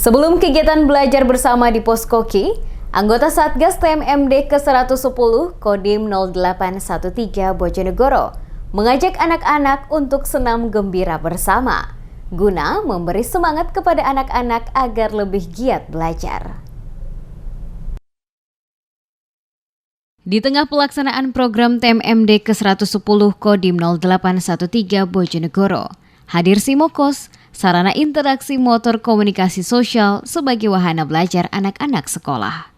Sebelum kegiatan belajar bersama di Poskoki, anggota Satgas TMMD ke-110 Kodim 0813 Bojonegoro mengajak anak-anak untuk senam gembira bersama, guna memberi semangat kepada anak-anak agar lebih giat belajar. Di tengah pelaksanaan program TMMD ke-110 Kodim 0813 Bojonegoro, hadir Simokos, sarana interaksi motor komunikasi sosial sebagai wahana belajar anak-anak sekolah.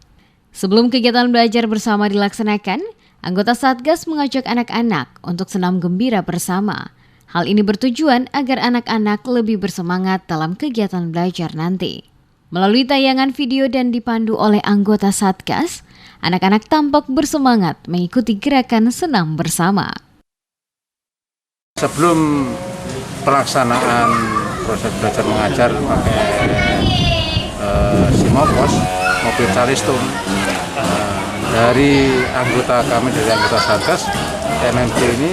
Sebelum kegiatan belajar bersama dilaksanakan, anggota Satgas mengajak anak-anak untuk senam gembira bersama. Hal ini bertujuan agar anak-anak lebih bersemangat dalam kegiatan belajar nanti. Melalui tayangan video dan dipandu oleh anggota Satgas, anak-anak tampak bersemangat mengikuti gerakan senam bersama. Sebelum pelaksanaan proses belajar mengajar pakai Simokos, mobil Calistung, dari anggota kami, dari anggota Satgas TMMD ini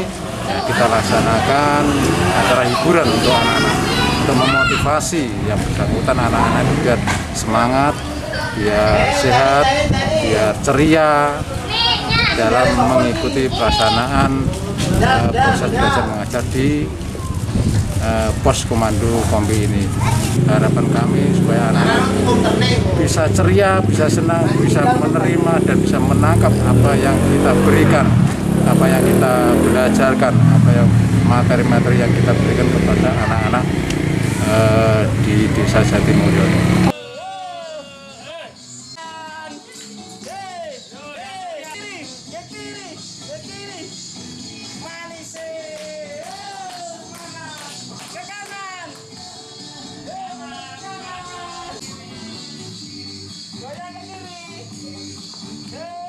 kita laksanakan acara hiburan untuk anak-anak, untuk memotivasi yang bersangkutan anak-anak biar semangat, biar sehat, biar ceria dalam mengikuti pelaksanaan proses belajar mengajar di pos komando Kompi ini. Harapan kami supaya anak-anak bisa ceria, bisa senang, bisa menerima dan bisa menangkap apa yang kita berikan, apa yang kita belajarkan, apa yang materi-materi yang kita berikan kepada anak-anak di Desa Jatimulyo. Goyang ke kiri.